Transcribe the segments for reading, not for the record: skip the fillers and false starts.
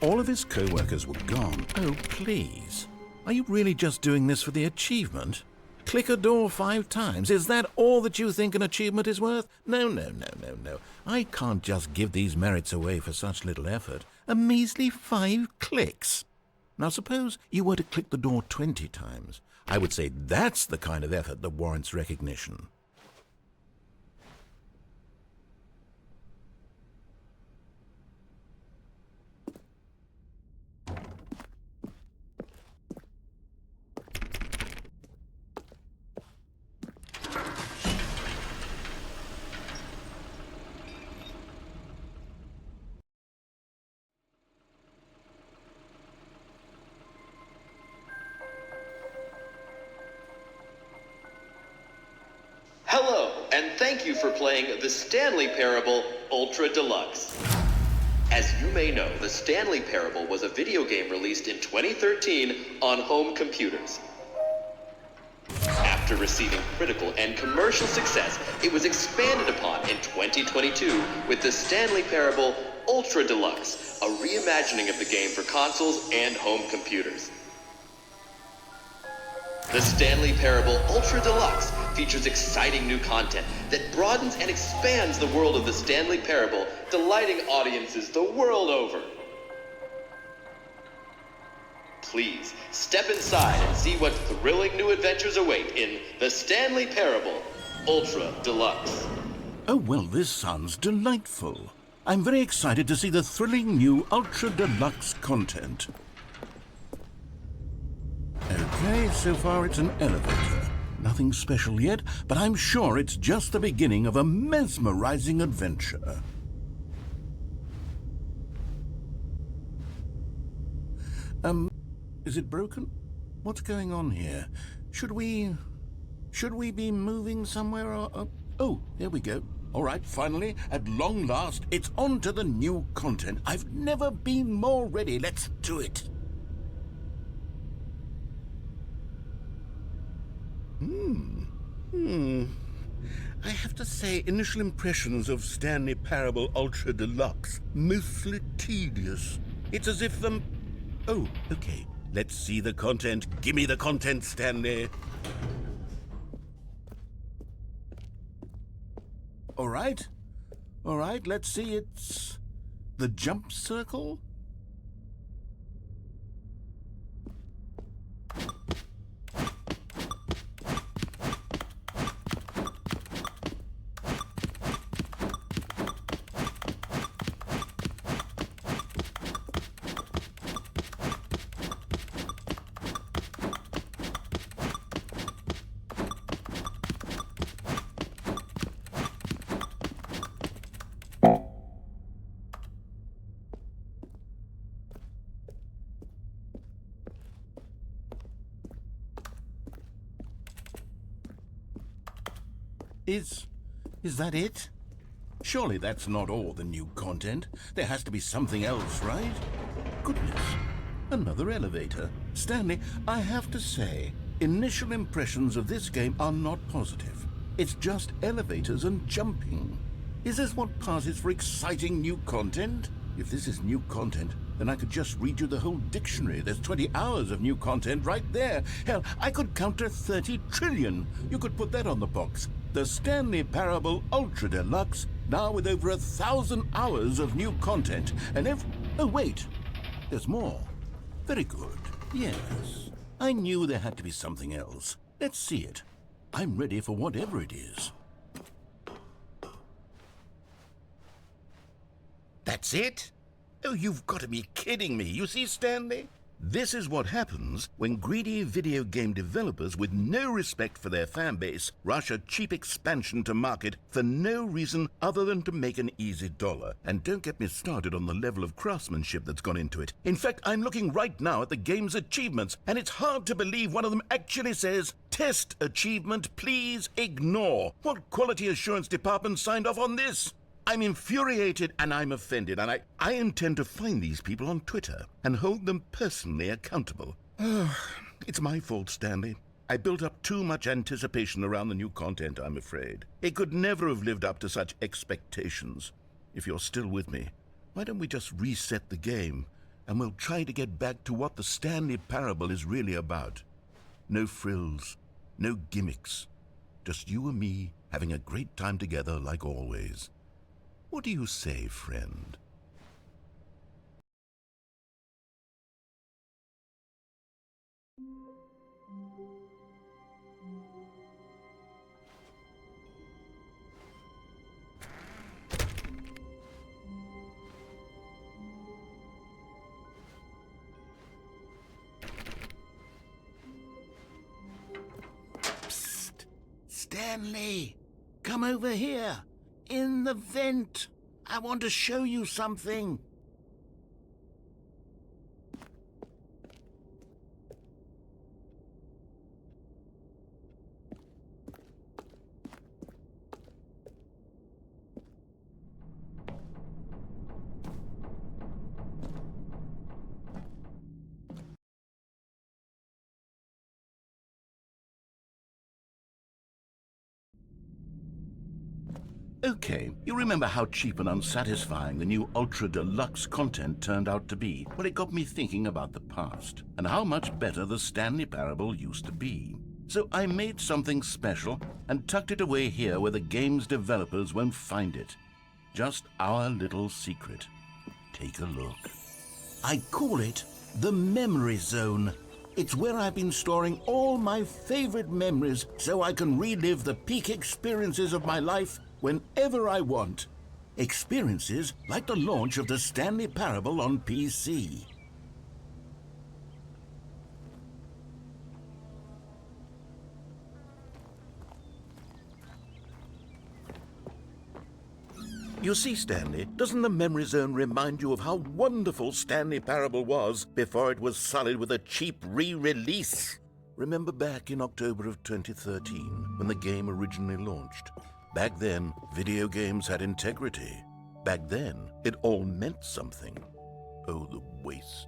all of his co-workers were gone. Oh, please. Are you really just doing this for the achievement? Click a door 5 times. Is that all that you think an achievement is worth? No. I can't just give these merits away for such little effort. A measly 5 clicks. Now suppose you were to click the door 20 times. I would say that's the kind of effort that warrants recognition. Hello, and thank you for playing the Stanley Parable Ultra Deluxe. As you may know, the Stanley Parable was a video game released in 2013 on home computers. After receiving critical and commercial success, it was expanded upon in 2022 with the Stanley Parable Ultra Deluxe, a reimagining of the game for consoles and home computers. The Stanley Parable Ultra Deluxe features exciting new content that broadens and expands the world of the Stanley Parable, delighting audiences the world over. Please step inside and see what thrilling new adventures await in the Stanley Parable Ultra Deluxe. Oh, well, this sounds delightful. I'm very excited to see the thrilling new Ultra Deluxe content. Okay, so far it's an elevator. Nothing special yet, but I'm sure it's just the beginning of a mesmerizing adventure. Is it broken? What's going on here? Should we be moving somewhere or... Oh, there we go. All right, finally, at long last, it's on to the new content. I've never been more ready. Let's do it. I have to say, initial impressions of Stanley Parable Ultra Deluxe, mostly tedious. It's as if Oh, okay. Let's see the content. Give me the content, Stanley. All right, let's see. It's the jump circle. Is that it? Surely that's not all the new content. There has to be something else, right? Goodness, another elevator. Stanley, I have to say, initial impressions of this game are not positive. It's just elevators and jumping. Is this what passes for exciting new content? If this is new content, then I could just read you the whole dictionary. There's 20 hours of new content right there. Hell, I could count to 30 trillion. You could put that on the box. The Stanley Parable Ultra Deluxe, now with over 1,000 hours of new content. And oh, wait, there's more. Very good. Yes, I knew there had to be something else. Let's see it. I'm ready for whatever it is. That's it? Oh, you've got to be kidding me. You see, Stanley? This is what happens when greedy video game developers with no respect for their fan base rush a cheap expansion to market for no reason other than to make an easy dollar. And don't get me started on the level of craftsmanship that's gone into it. In fact, I'm looking right now at the game's achievements, and it's hard to believe one of them actually says, "Test achievement, please ignore." What quality assurance department signed off on this? I'm infuriated and I'm offended, and I intend to find these people on Twitter and hold them personally accountable. It's my fault, Stanley. I built up too much anticipation around the new content, I'm afraid. It could never have lived up to such expectations. If you're still with me, why don't we just reset the game and we'll try to get back to what the Stanley Parable is really about. No frills, no gimmicks. Just you and me having a great time together like always. What do you say, friend? Stanley, come over here. In the vent. I want to show you something. Okay, you remember how cheap and unsatisfying the new Ultra Deluxe content turned out to be? Well, it got me thinking about the past and how much better the Stanley Parable used to be. So I made something special and tucked it away here where the game's developers won't find it. Just our little secret. Take a look. I call it the Memory Zone. It's where I've been storing all my favorite memories so I can relive the peak experiences of my life whenever I want. Experiences like the launch of the Stanley Parable on PC. You see, Stanley, doesn't the Memory Zone remind you of how wonderful Stanley Parable was before it was sullied with a cheap re-release? Remember back in October of 2013, when the game originally launched? Back then, video games had integrity. Back then, it all meant something. Oh, the waste.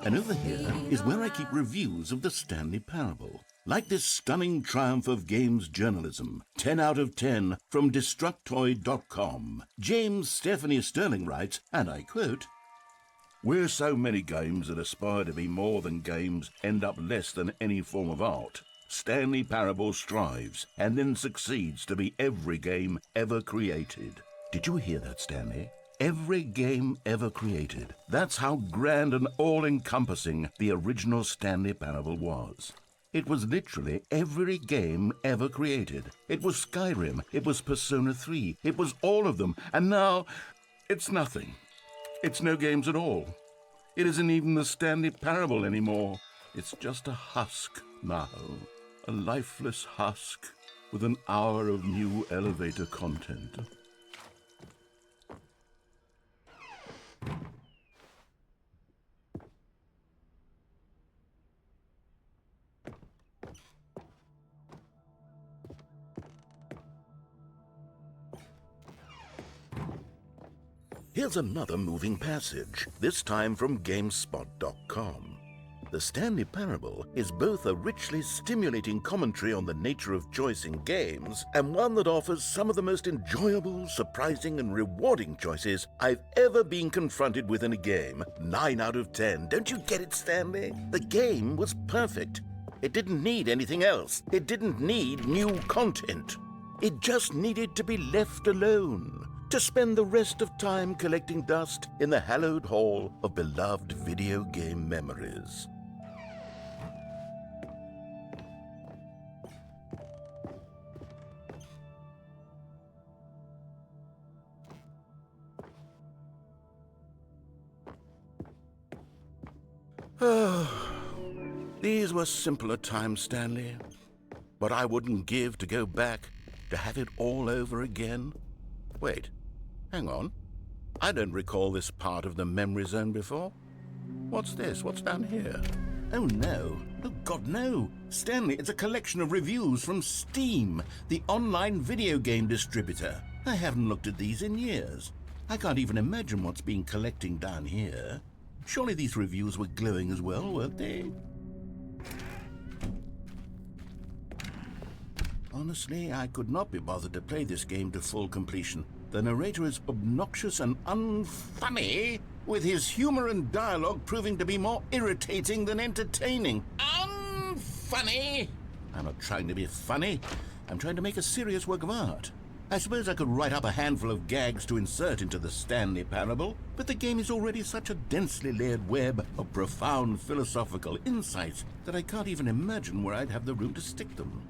And over here is where I keep reviews of the Stanley Parable. Like this stunning triumph of games journalism, 10 out of 10 from Destructoid.com. James Stephanie Sterling writes, and I quote, "Where so many games that aspire to be more than games end up less than any form of art, Stanley Parable strives and then succeeds to be every game ever created." Did you hear that, Stanley? Every game ever created. That's how grand and all-encompassing the original Stanley Parable was. It was literally every game ever created. It was Skyrim, it was Persona 3, it was all of them, and now it's nothing. It's no games at all. It isn't even the Stanley Parable anymore. It's just a husk now, a lifeless husk with an hour of new elevator content. Here's another moving passage, this time from GameSpot.com. The Stanley Parable is both a richly stimulating commentary on the nature of choice in games and one that offers some of the most enjoyable, surprising, and rewarding choices I've ever been confronted with in a game. 9 out of 10. Don't you get it, Stanley? The game was perfect. It didn't need anything else. It didn't need new content. It just needed to be left alone, to spend the rest of time collecting dust in the hallowed hall of beloved video game memories. These were simpler times, Stanley. But I wouldn't give to go back to have it all over again. Wait, hang on. I don't recall this part of the memory zone before. What's this? What's down here? Oh, no. Oh, God, no. Stanley, it's a collection of reviews from Steam, the online video game distributor. I haven't looked at these in years. I can't even imagine what's been collecting down here. Surely these reviews were glowing as well, weren't they? Honestly, I could not be bothered to play this game to full completion. The narrator is obnoxious and unfunny, with his humor and dialogue proving to be more irritating than entertaining. Unfunny! I'm not trying to be funny. I'm trying to make a serious work of art. I suppose I could write up a handful of gags to insert into the Stanley Parable, but the game is already such a densely layered web of profound philosophical insights that I can't even imagine where I'd have the room to stick them.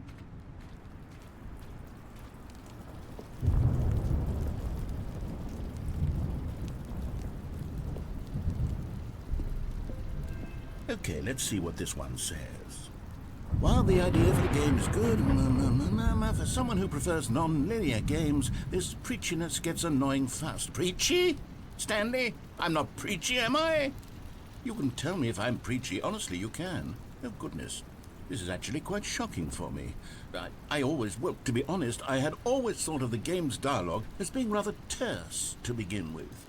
Okay, let's see what this one says. While the idea for the game is good, for someone who prefers non-linear games, this preachiness gets annoying fast. Preachy? Stanley? I'm not preachy, am I? You can tell me if I'm preachy. Honestly, you can. Oh, goodness. This is actually quite shocking for me. Well, to be honest, I had always thought of the game's dialogue as being rather terse to begin with.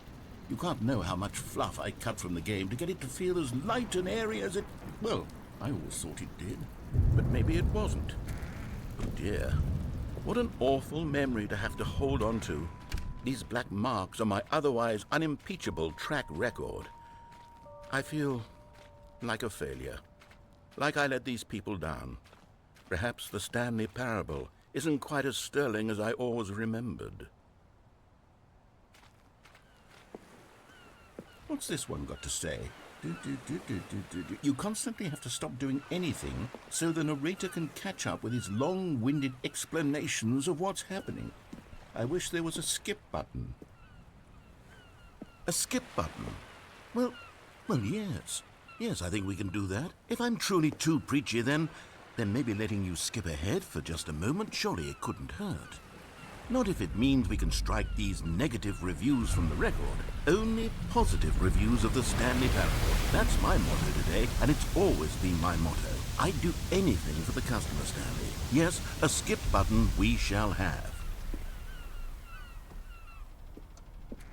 You can't know how much fluff I cut from the game to get it to feel as light and airy as it... Well, I always thought it did. But maybe it wasn't. Oh dear. What an awful memory to have to hold on to. These black marks are my otherwise unimpeachable track record. I feel like a failure. Like I let these people down. Perhaps the Stanley Parable isn't quite as sterling as I always remembered. What's this one got to say? You constantly have to stop doing anything so the narrator can catch up with his long-winded explanations of what's happening. I wish there was a skip button. A skip button? Well, yes. Yes, I think we can do that. If I'm truly too preachy, then maybe letting you skip ahead for just a moment, surely it couldn't hurt. Not if it means we can strike these negative reviews from the record. Only positive reviews of the Stanley Parable. That's my motto today, and it's always been my motto. I'd do anything for the customer, Stanley. Yes, a skip button we shall have.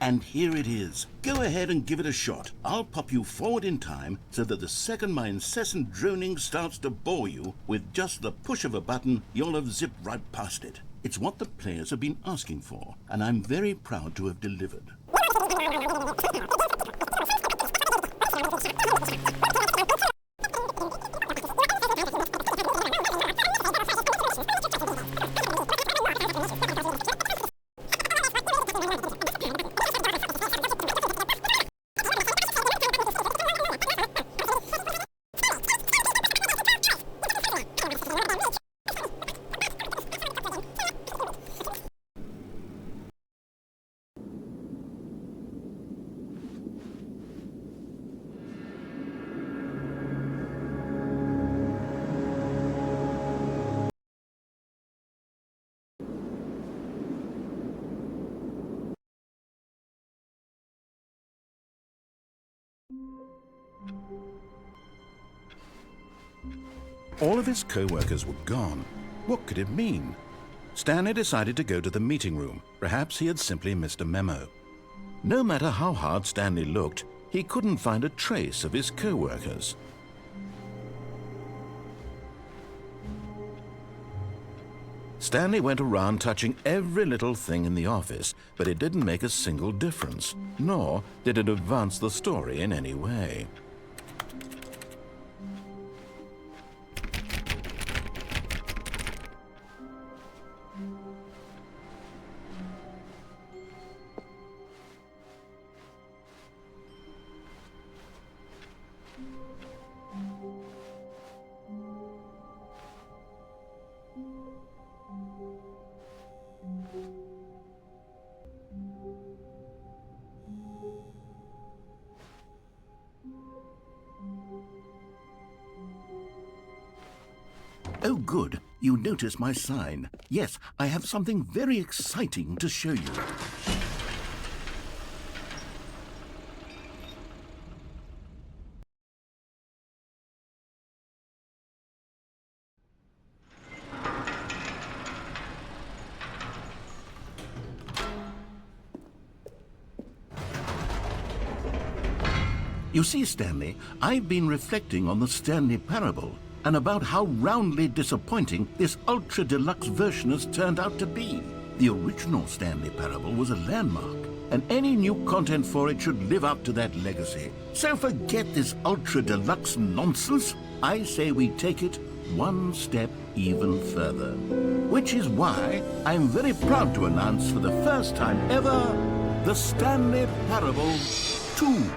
And here it is. Go ahead and give it a shot. I'll pop you forward in time so that the second my incessant droning starts to bore you, with just the push of a button, you'll have zipped right past it. It's what the players have been asking for, and I'm very proud to have delivered. All of his co-workers were gone. What could it mean? Stanley decided to go to the meeting room. Perhaps he had simply missed a memo. No matter how hard Stanley looked, he couldn't find a trace of his co-workers. Stanley went around touching every little thing in the office, but it didn't make a single difference, nor did it advance the story in any way. Oh, good. You notice my sign. Yes, I have something very exciting to show you. You see, Stanley, I've been reflecting on the Stanley Parable and about how roundly disappointing this Ultra Deluxe version has turned out to be. The original Stanley Parable was a landmark, and any new content for it should live up to that legacy. So forget this Ultra Deluxe nonsense. I say we take it one step even further. Which is why I'm very proud to announce for the first time ever, the Stanley Parable 2.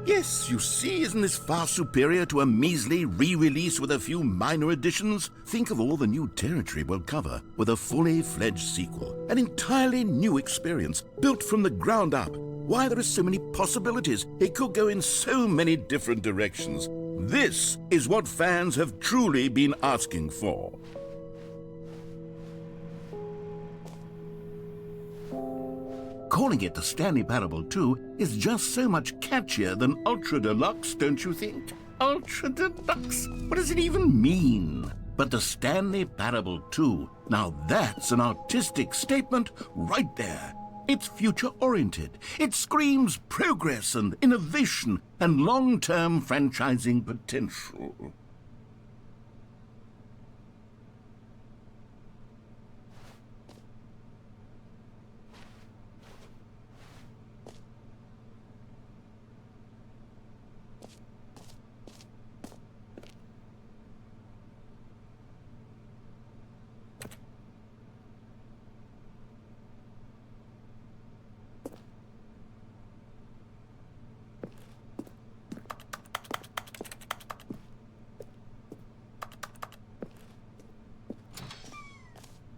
Yes, you see, isn't this far superior to a measly re-release with a few minor additions? Think of all the new territory we'll cover with a fully fledged sequel. An entirely new experience, built from the ground up. Why, there are so many possibilities. It could go in so many different directions. This is what fans have truly been asking for. Calling it the Stanley Parable 2 is just so much catchier than Ultra Deluxe, don't you think? Ultra Deluxe? What does it even mean? But the Stanley Parable 2, now that's an artistic statement right there. It's future-oriented. It screams progress and innovation and long-term franchising potential.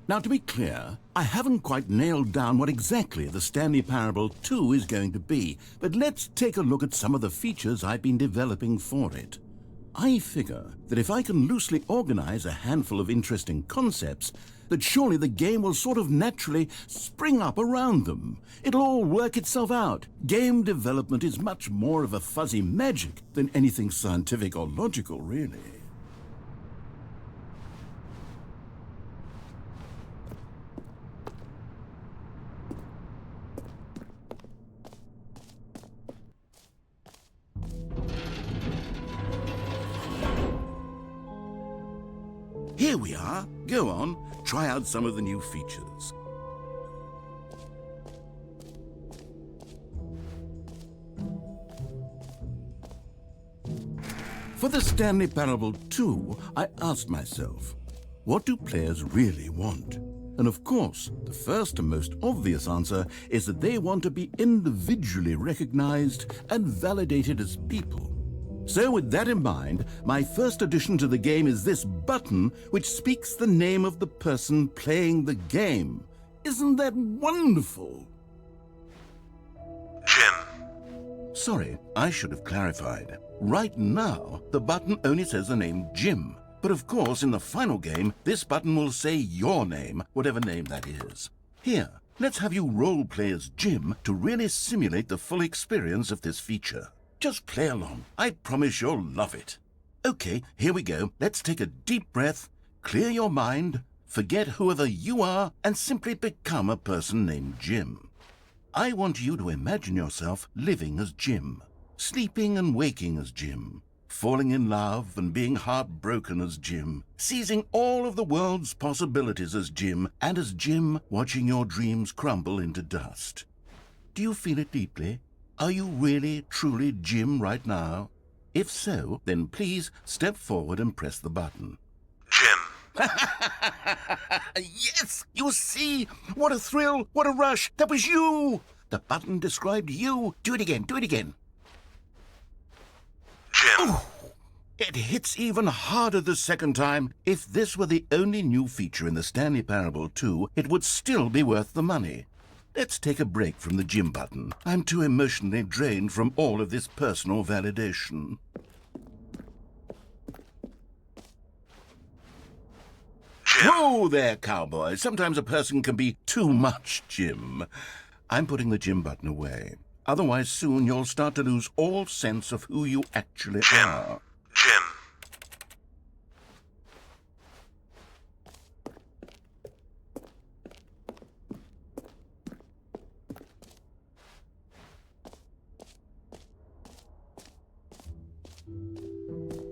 Now, to be clear, I haven't quite nailed down what exactly the Stanley Parable 2 is going to be, but let's take a look at some of the features I've been developing for it. I figure that if I can loosely organize a handful of interesting concepts, that surely the game will sort of naturally spring up around them. It'll all work itself out. Game development is much more of a fuzzy magic than anything scientific or logical, really. Here we are. Go on, try out some of the new features. For the Stanley Parable 2, I asked myself, what do players really want? And of course, the first and most obvious answer is that they want to be individually recognized and validated as people. So with that in mind, my first addition to the game is this button which speaks the name of the person playing the game. Isn't that wonderful? Jim. Sorry, I should have clarified. Right now, the button only says the name Jim. But of course, in the final game, this button will say your name, whatever name that is. Here, let's have you role-play as Jim to really simulate the full experience of this feature. Just play along. I promise you'll love it. Okay, here we go. Let's take a deep breath, clear your mind, forget whoever you are, and simply become a person named Jim. I want you to imagine yourself living as Jim, sleeping and waking as Jim, falling in love and being heartbroken as Jim, seizing all of the world's possibilities as Jim, and as Jim watching your dreams crumble into dust. Do you feel it deeply? Are you really, truly Jim right now? If so, then please step forward and press the button. Jim. Yes! You see? What a thrill! What a rush! That was you! The button described you. Do it again. Do it again. Jim. Ooh, it hits even harder the second time. If this were the only new feature in the Stanley Parable 2, it would still be worth the money. Let's take a break from the Jim button. I'm too emotionally drained from all of this personal validation. Jim. Whoa there, cowboy. Sometimes a person can be too much Jim. I'm putting the Jim button away. Otherwise, soon you'll start to lose all sense of who you actually Jim. are. Jim.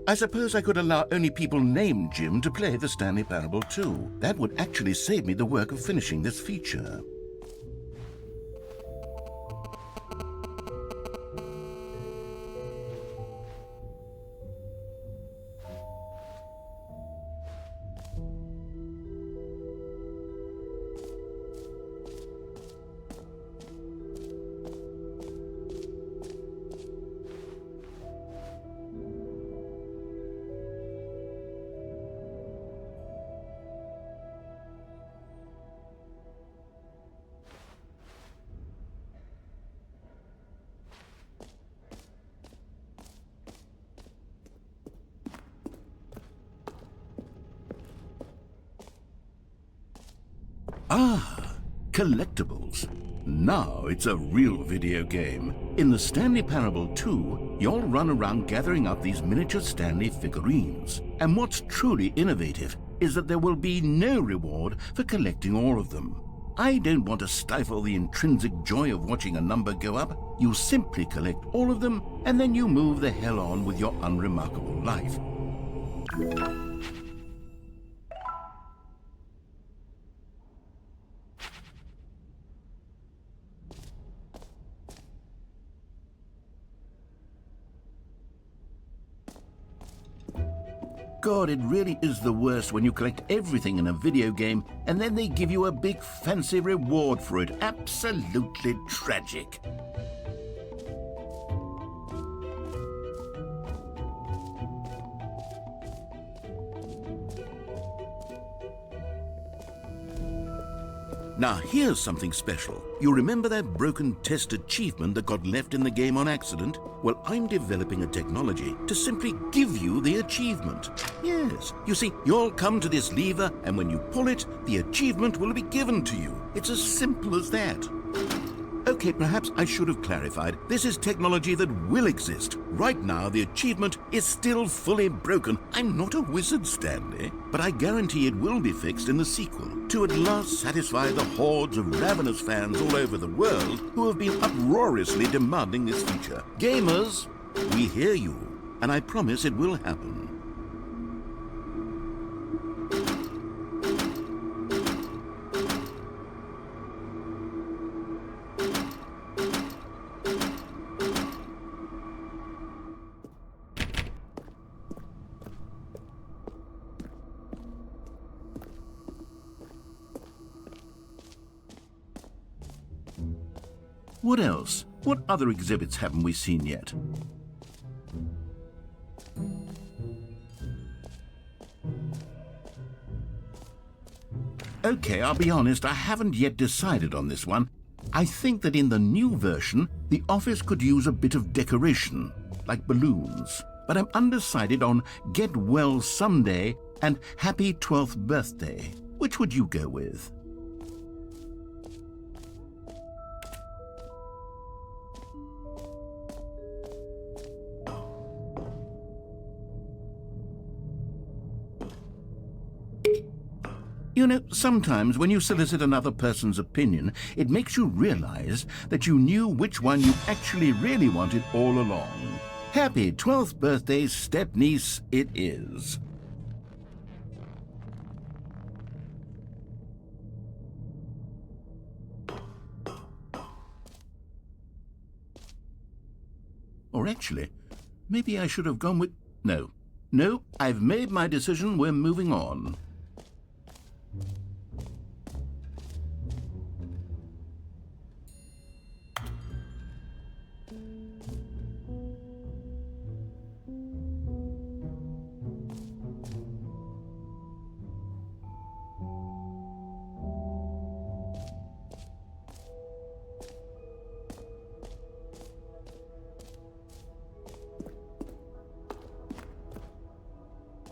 I suppose I could allow only people named Jim to play the Stanley Parable too. That would actually save me the work of finishing this feature. Ah, collectibles. Now it's a real video game. In the Stanley Parable 2, you'll run around gathering up these miniature Stanley figurines. And what's truly innovative is that there will be no reward for collecting all of them. I don't want to stifle the intrinsic joy of watching a number go up. You simply collect all of them, and then you move the hell on with your unremarkable life. God, it really is the worst when you collect everything in a video game and then they give you a big fancy reward for it. Absolutely tragic. Now here's something special. You remember that broken test achievement that got left in the game on accident? Well, I'm developing a technology to simply give you the achievement. Yes, you see, you'll come to this lever and when you pull it, the achievement will be given to you. It's as simple as that. Okay, perhaps I should have clarified. This is technology that will exist. Right now, the achievement is still fully broken. I'm not a wizard, Stanley, but I guarantee it will be fixed in the sequel to at last satisfy the hordes of ravenous fans all over the world who have been uproariously demanding this feature. Gamers, we hear you, and I promise it will happen. What else? What other exhibits haven't we seen yet? Okay, I'll be honest, I haven't yet decided on this one. I think that in the new version, the office could use a bit of decoration, like balloons. But I'm undecided on Get Well Someday and Happy 12th Birthday. Which would you go with? You know, sometimes when you solicit another person's opinion, it makes you realize that you knew which one you actually really wanted all along. Happy 12th birthday, step-niece, it is. Or actually, maybe I should have gone with... No, I've made my decision, we're moving on.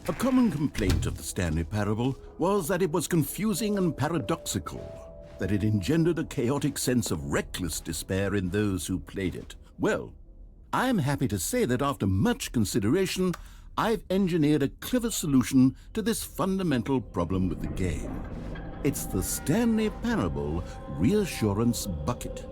A common complaint of the Stanley Parable was that it was confusing and paradoxical, that it engendered a chaotic sense of reckless despair in those who played it. Well, I'm happy to say that after much consideration, I've engineered a clever solution to this fundamental problem with the game. It's the Stanley Parable Reassurance Bucket.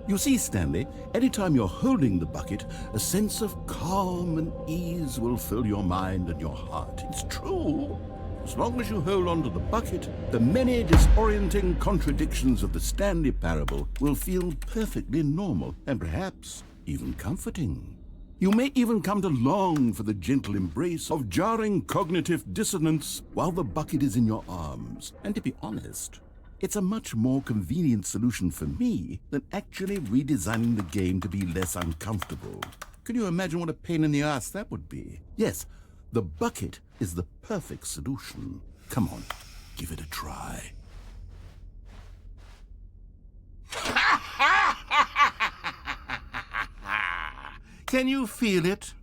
You see, Stanley, anytime you're holding the bucket, a sense of calm and ease will fill your mind and your heart. It's true. As long as you hold on to the bucket, the many disorienting contradictions of the Stanley Parable will feel perfectly normal and perhaps even comforting. You may even come to long for the gentle embrace of jarring cognitive dissonance while the bucket is in your arms. And to be honest, it's a much more convenient solution for me than actually redesigning the game to be less uncomfortable. Can you imagine what a pain in the ass that would be? Yes, the bucket is the perfect solution. Come on, give it a try. Can you feel it?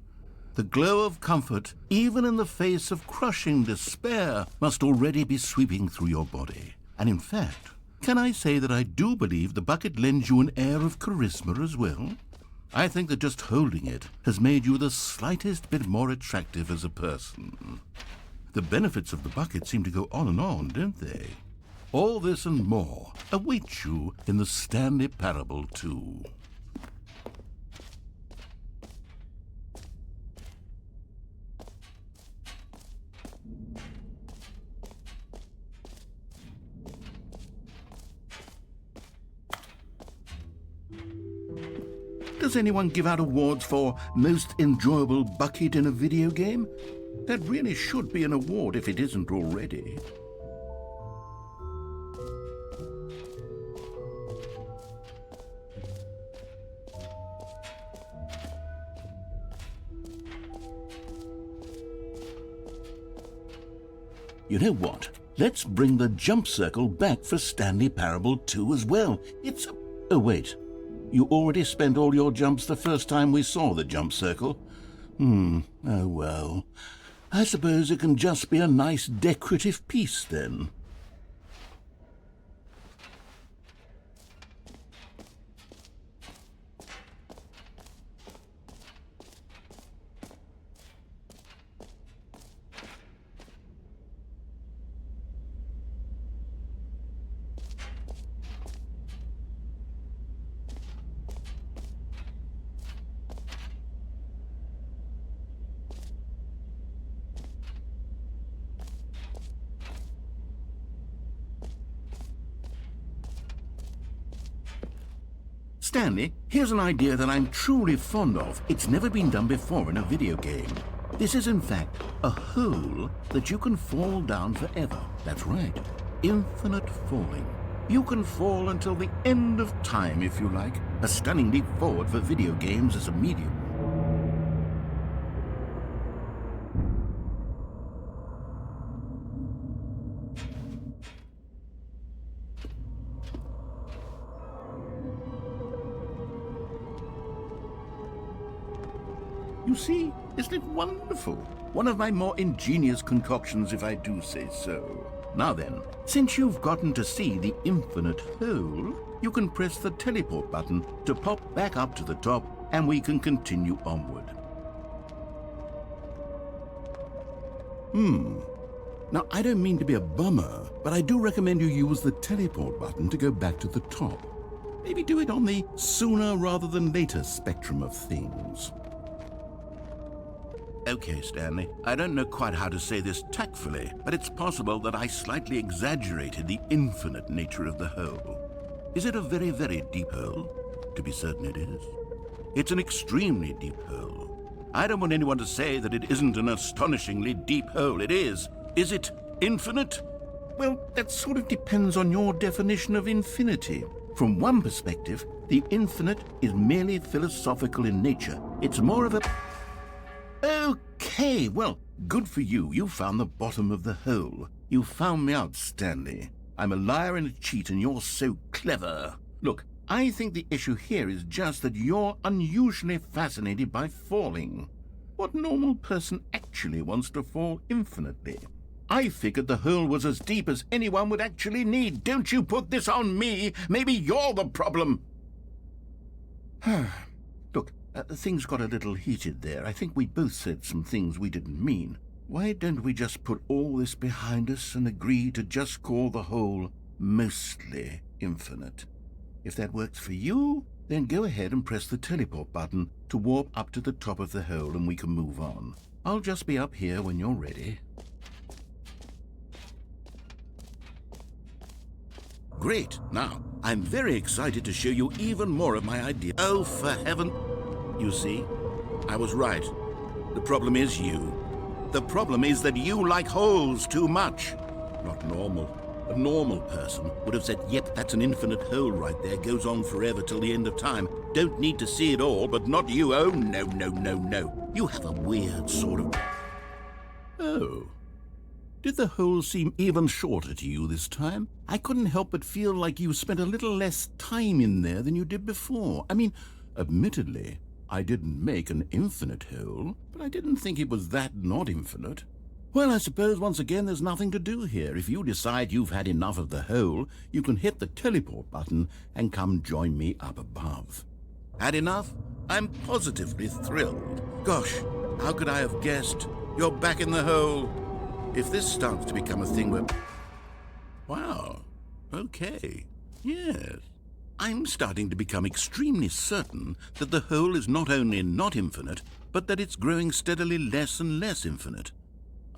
The glow of comfort, even in the face of crushing despair, must already be sweeping through your body. And in fact, can I say that I do believe the bucket lends you an air of charisma as well? I think that just holding it has made you the slightest bit more attractive as a person. The benefits of the bucket seem to go on, don't they? All this and more await you in the Stanley Parable 2. Does anyone give out awards for most enjoyable bucket in a video game? That really should be an award if it isn't already. You know what? Let's bring the jump circle back for Stanley Parable 2 as well. Oh wait. You already spent all your jumps the first time we saw the jump circle. Oh well. I suppose it can just be a nice decorative piece then. Stanley, here's an idea that I'm truly fond of. It's never been done before in a video game. This is in fact a hole that you can fall down forever. That's right, infinite falling. You can fall until the end of time if you like. A stunning leap forward for video games as a medium. You see, isn't it wonderful? One of my more ingenious concoctions, if I do say so. Now then, since you've gotten to see the infinite hole, you can press the teleport button to pop back up to the top, and we can continue onward. Now, I don't mean to be a bummer, but I do recommend you use the teleport button to go back to the top. Maybe do it on the sooner rather than later spectrum of things. Okay, Stanley, I don't know quite how to say this tactfully, but it's possible that I slightly exaggerated the infinite nature of the hole. Is it a very, very deep hole? To be certain it is. It's an extremely deep hole. I don't want anyone to say that it isn't an astonishingly deep hole. It is. Is it infinite? Well, that sort of depends on your definition of infinity. From one perspective, the infinite is merely philosophical in nature. It's more of a... Okay, well, good for you. You found the bottom of the hole. You found me out, Stanley. I'm a liar and a cheat, and you're so clever. Look, I think the issue here is just that you're unusually fascinated by falling. What normal person actually wants to fall infinitely? I figured the hole was as deep as anyone would actually need. Don't you put this on me. Maybe you're the problem. Look, things got a little heated there. I think we both said some things we didn't mean. Why don't we just put all this behind us and agree to just call the whole mostly infinite? If that works for you, Then go ahead and press the teleport button to warp up to the top of the hole and we can move on. I'll just be up here when you're ready. Great. Now, I'm very excited to show you even more of my idea. Oh, for heaven... You see, I was right. The problem is you. The problem is that you like holes too much. Not normal. A normal person would have said, yep, that's an infinite hole right there, goes on forever till the end of time. Don't need to see it all, but not you. Oh, no, no, no, no. You have a weird sort of... Oh. Did the hole seem even shorter to you this time? I couldn't help but feel like you spent a little less time in there than you did before. I mean, admittedly, I didn't make an infinite hole, but I didn't think it was that not infinite. Well, I suppose once again there's nothing to do here. If you decide you've had enough of the hole, you can hit the teleport button and come join me up above. Had enough? I'm positively thrilled. Gosh, how could I have guessed? You're back in the hole. If this starts to become a thing where... Wow. Okay. Yes. I'm starting to become extremely certain that the hole is not only not infinite, but that it's growing steadily less and less infinite.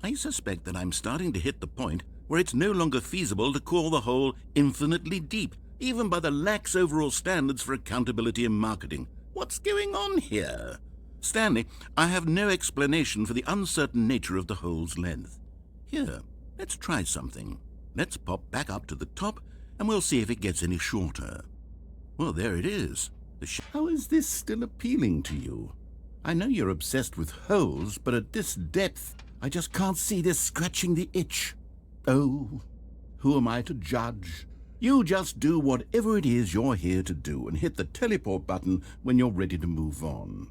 I suspect that I'm starting to hit the point where it's no longer feasible to call the hole infinitely deep, even by the lax overall standards for accountability in marketing. What's going on here? Stanley, I have no explanation for the uncertain nature of the hole's length. Here, let's try something. Let's pop back up to the top, and we'll see if it gets any shorter. Well, there it is. How is this still appealing to you? I know you're obsessed with holes, but at this depth, I just can't see this scratching the itch. Oh, who am I to judge? You just do whatever it is you're here to do and hit the teleport button when you're ready to move on.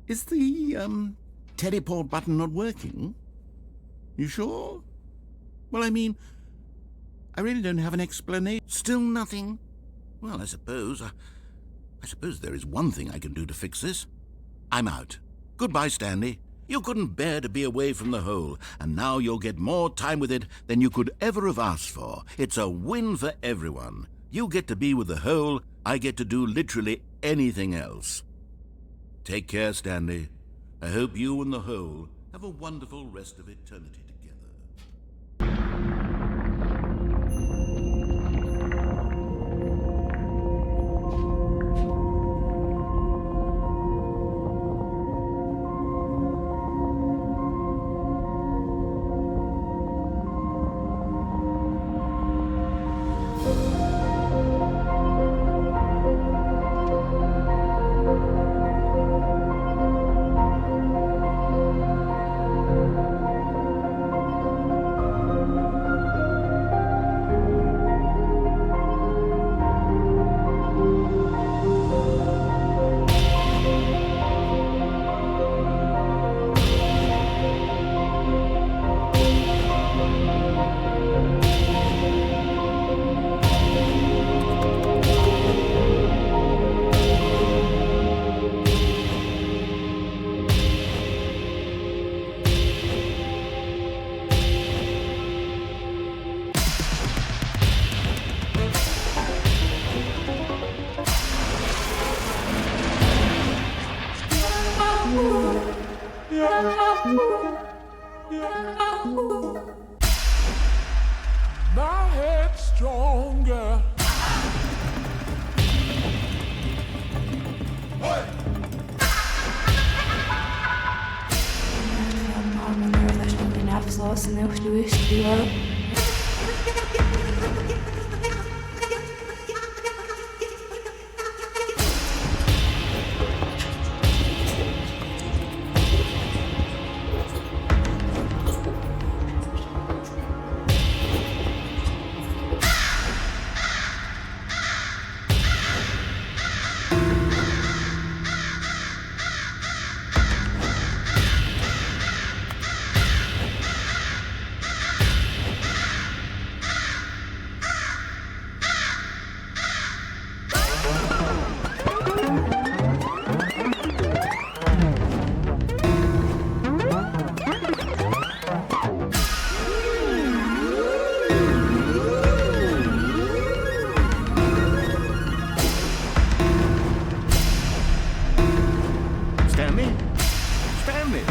Is the, teleport button not working? You sure? Well, I mean, I really don't have an explanation. Still nothing? Well, I suppose there is one thing I can do to fix this. I'm out. Goodbye, Stanley. You couldn't bear to be away from the hole, and now you'll get more time with it than you could ever have asked for. It's a win for everyone. You get to be with the hole, I get to do literally anything else. Take care, Stanley. I hope you and the hole have a wonderful rest of eternity together. My head's stronger. Da stand die Nervenslassen auf die Wüste. Stanley? Stanley?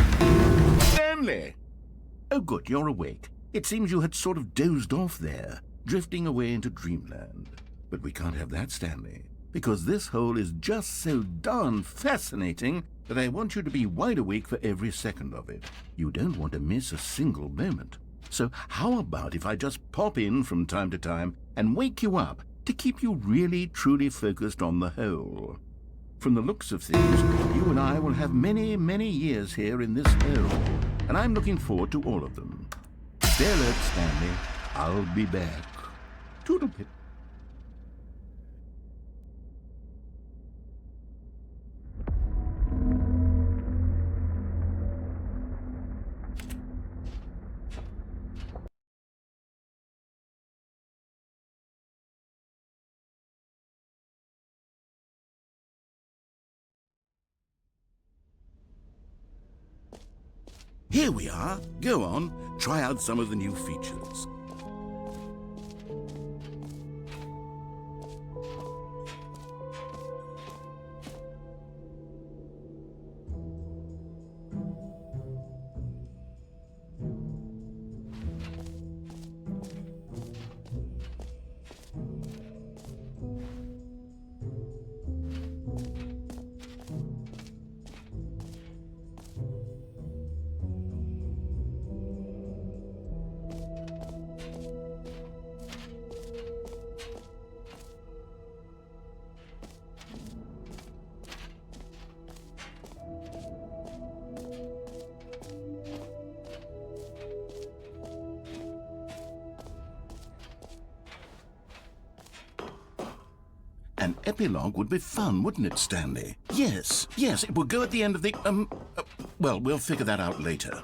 Stanley! Oh, good, you're awake. It seems you had sort of dozed off there, drifting away into dreamland. But we can't have that, Stanley, because this hole is just so darn fascinating that I want you to be wide awake for every second of it. You don't want to miss a single moment. So how about if I just pop in from time to time and wake you up to keep you really, truly focused on the hole? From the looks of things, you and I will have many, many years here in this hole, and I'm looking forward to all of them. Stay alert, Stanley. I'll be back. Toodlepip. Here we are. Go on, try out some of the new features. An epilogue would be fun, wouldn't it, Stanley? Yes, it would go at the end of the, well, we'll figure that out later.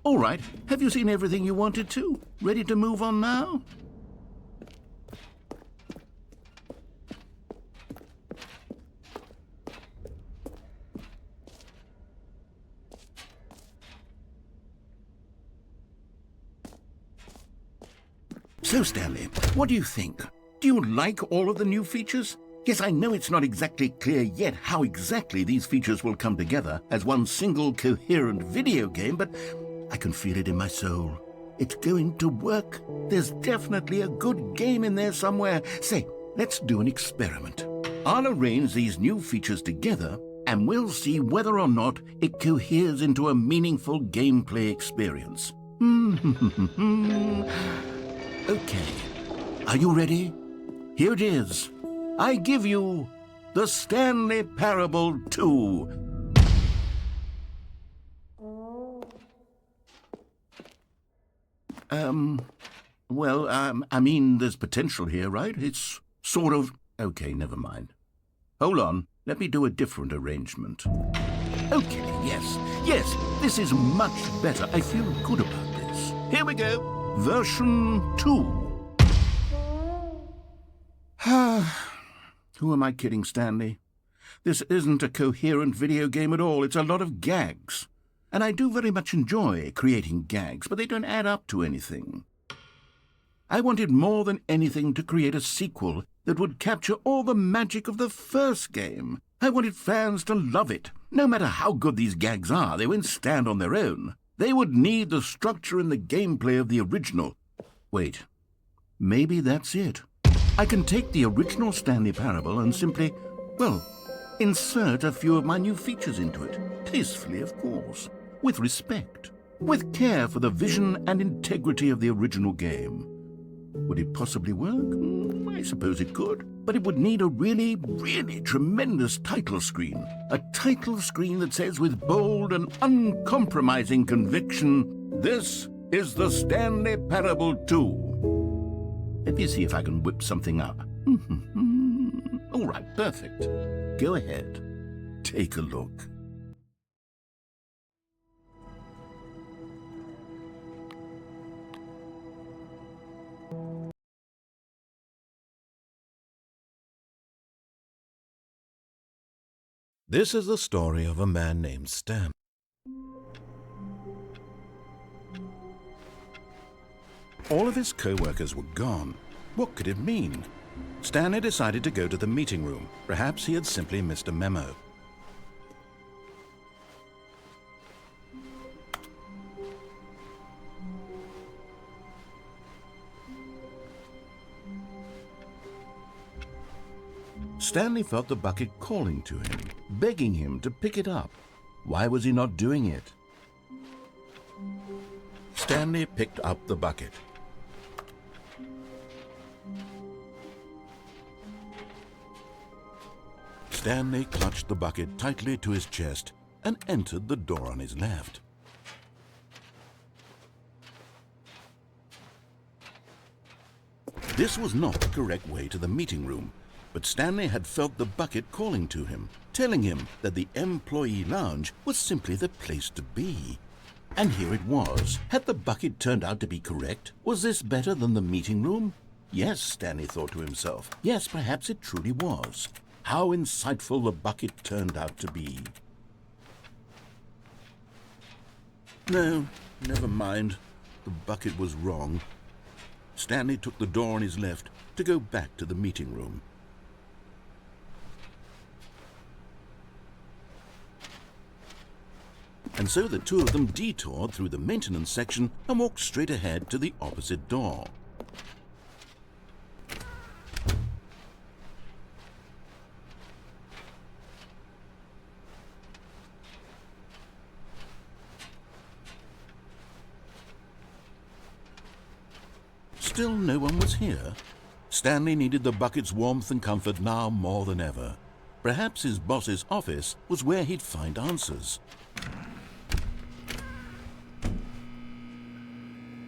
All right, have you seen everything you wanted to? Ready to move on now? So, Stanley, what do you think? Do you like all of the new features? Yes, I know it's not exactly clear yet how exactly these features will come together as one single coherent video game, but I can feel it in my soul. It's going to work. There's definitely a good game in there somewhere. Say, let's do an experiment. I'll arrange these new features together, and we'll see whether or not it coheres into a meaningful gameplay experience. Okay. Are you ready? Here it is. I give you the Stanley Parable 2. I mean, there's potential here, right? It's sort of... Okay, never mind. Hold on. Let me do a different arrangement. Okay, yes, this is much better. I feel good about this. Here we go. Version 2. Who am I kidding, Stanley? This isn't a coherent video game at all. It's a lot of gags. And I do very much enjoy creating gags, but they don't add up to anything. I wanted more than anything to create a sequel that would capture all the magic of the first game. I wanted fans to love it. No matter how good these gags are, they won't stand on their own. They would need the structure and the gameplay of the original. Wait, maybe that's it. I can take the original Stanley Parable and simply, well, insert a few of my new features into it. Tastefully, of course. With respect. With care for the vision and integrity of the original game. Would it possibly work? I suppose it could. But it would need a really, really tremendous title screen. A title screen that says with bold and uncompromising conviction, "This is the Stanley Parable 2. Let me see if I can whip something up. All right, perfect. Go ahead. Take a look. This is the story of a man named Stan. All of his co-workers were gone. What could it mean? Stanley decided to go to the meeting room. Perhaps he had simply missed a memo. Stanley felt the bucket calling to him, begging him to pick it up. Why was he not doing it? Stanley picked up the bucket. Stanley clutched the bucket tightly to his chest and entered the door on his left. This was not the correct way to the meeting room, but Stanley had felt the bucket calling to him, telling him that the employee lounge was simply the place to be. And here it was. Had the bucket turned out to be correct? Was this better than the meeting room? Yes, Stanley thought to himself. Yes, perhaps it truly was. How insightful the bucket turned out to be. No, never mind. The bucket was wrong. Stanley took the door on his left to go back to the meeting room. And so the two of them detoured through the maintenance section and walked straight ahead to the opposite door. Still no one was here. Stanley needed the bucket's warmth and comfort now more than ever. Perhaps his boss's office was where he'd find answers.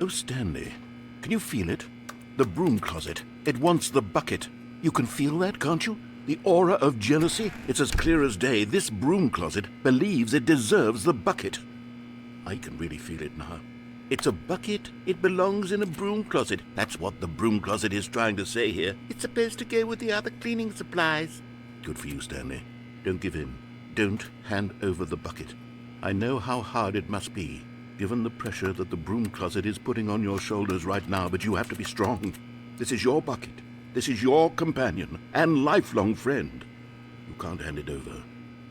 Oh, Stanley, can you feel it? The broom closet. It wants the bucket. You can feel that, can't you? The aura of jealousy. It's as clear as day. This broom closet believes it deserves the bucket. I can really feel it now. It's a bucket. It belongs in a broom closet. That's what the broom closet is trying to say here. It's supposed to go with the other cleaning supplies. Good for you, Stanley. Don't give in. Don't hand over the bucket. I know how hard it must be, given the pressure that the broom closet is putting on your shoulders right now, but you have to be strong. This is your bucket. This is your companion and lifelong friend. You can't hand it over.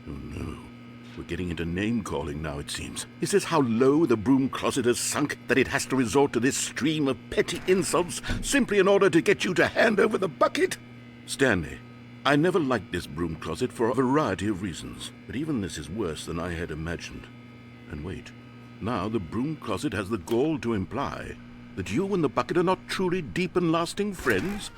Oh, no. We're getting into name-calling now, it seems. Is this how low the broom closet has sunk, that it has to resort to this stream of petty insults simply in order to get you to hand over the bucket? Stanley, I never liked this broom closet for a variety of reasons, but even this is worse than I had imagined. And wait. Now the broom closet has the gall to imply that you and the bucket are not truly deep and lasting friends?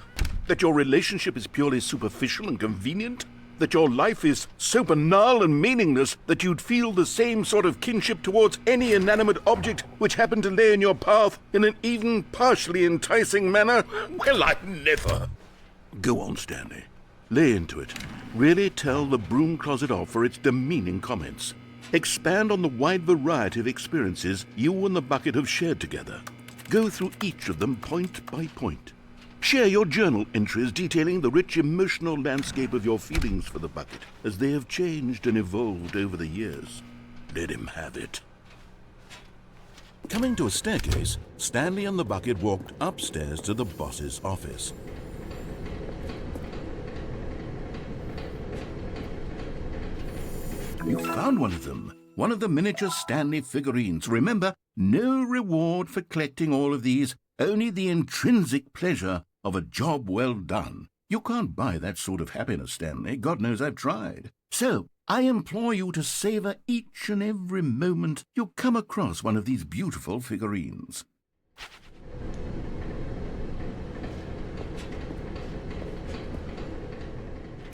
That your relationship is purely superficial and convenient? That your life is so banal and meaningless that you'd feel the same sort of kinship towards any inanimate object which happened to lay in your path in an even partially enticing manner? Well, I never. Go on, Stanley. Lay into it. Really tell the broom closet off for its demeaning comments. Expand on the wide variety of experiences you and the bucket have shared together. Go through each of them point by point. Share your journal entries detailing the rich emotional landscape of your feelings for the bucket as they have changed and evolved over the years. Let him have it. Coming to a staircase, Stanley and the bucket walked upstairs to the boss's office. You found one of them. One of the miniature Stanley figurines. Remember, no reward for collecting all of these, only the intrinsic pleasure of a job well done. You can't buy that sort of happiness, Stanley. God knows I've tried. So, I implore you to savor each and every moment you come across one of these beautiful figurines.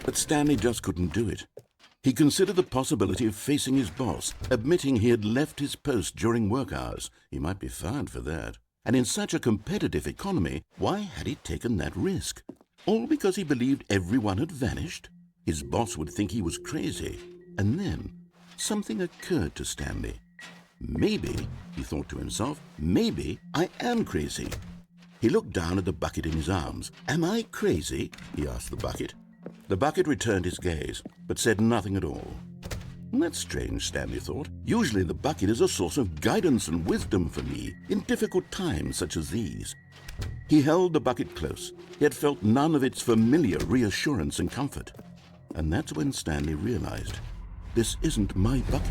But Stanley just couldn't do it. He considered the possibility of facing his boss, admitting he had left his post during work hours. He might be fired for that. And in such a competitive economy, why had he taken that risk? All because he believed everyone had vanished? His boss would think he was crazy. And then something occurred to Stanley. Maybe, he thought to himself, maybe I am crazy. He looked down at the bucket in his arms. Am I crazy? He asked the bucket. The bucket returned his gaze, but said nothing at all. That's strange, Stanley thought. Usually the bucket is a source of guidance and wisdom for me in difficult times such as these. He held the bucket close, yet felt none of its familiar reassurance and comfort. And that's when Stanley realized, this isn't my bucket.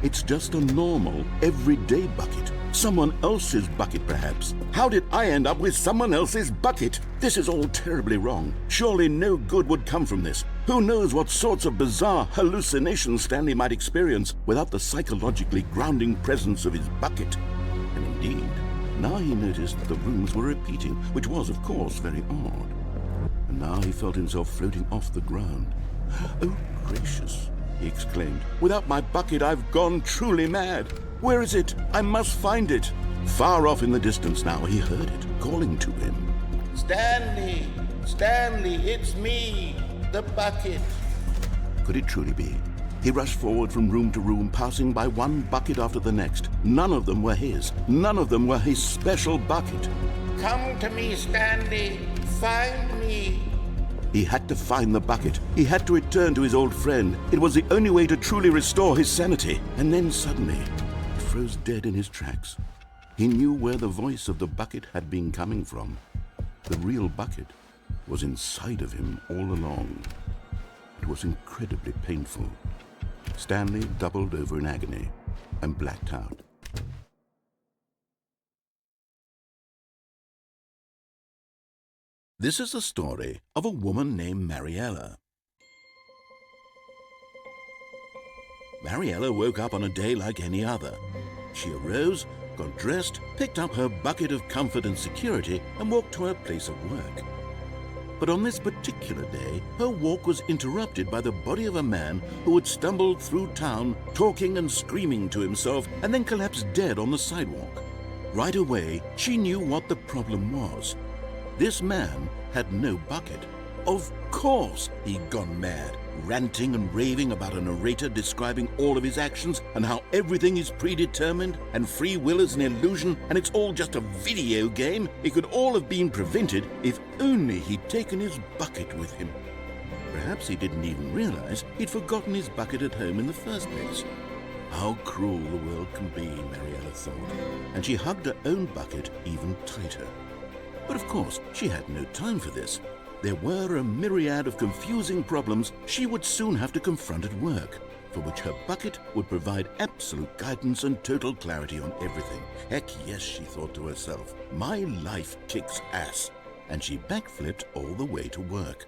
It's just a normal, everyday bucket. Someone else's bucket, perhaps. How did I end up with someone else's bucket? This is all terribly wrong. Surely no good would come from this. Who knows what sorts of bizarre hallucinations Stanley might experience without the psychologically grounding presence of his bucket. And indeed, now he noticed that the rooms were repeating, which was, of course, very odd. And now he felt himself floating off the ground. Oh, gracious, he exclaimed. Without my bucket, I've gone truly mad. Where is it? I must find it. Far off in the distance now, he heard it, calling to him. Stanley! Stanley, it's me, the bucket. Could it truly be? He rushed forward from room to room, passing by one bucket after the next. None of them were his. None of them were his special bucket. Come to me, Stanley. Find me. He had to find the bucket. He had to return to his old friend. It was the only way to truly restore his sanity. And then suddenly, he froze dead in his tracks. He knew where the voice of the bucket had been coming from. The real bucket was inside of him all along. It was incredibly painful. Stanley doubled over in agony and blacked out. This is the story of a woman named Mariella. Mariella woke up on a day like any other. She arose, got dressed, picked up her bucket of comfort and security, and walked to her place of work. But on this particular day, her walk was interrupted by the body of a man who had stumbled through town, talking and screaming to himself, and then collapsed dead on the sidewalk. Right away, she knew what the problem was. This man had no bucket. Of course he'd gone mad, ranting and raving about a narrator describing all of his actions and how everything is predetermined and free will is an illusion and it's all just a video game. It could all have been prevented if only he'd taken his bucket with him. Perhaps he didn't even realize he'd forgotten his bucket at home in the first place. How cruel the world can be, Mariella thought, and she hugged her own bucket even tighter. But of course, she had no time for this. There were a myriad of confusing problems she would soon have to confront at work, for which her bucket would provide absolute guidance and total clarity on everything. Heck yes, she thought to herself, my life kicks ass. And she backflipped all the way to work.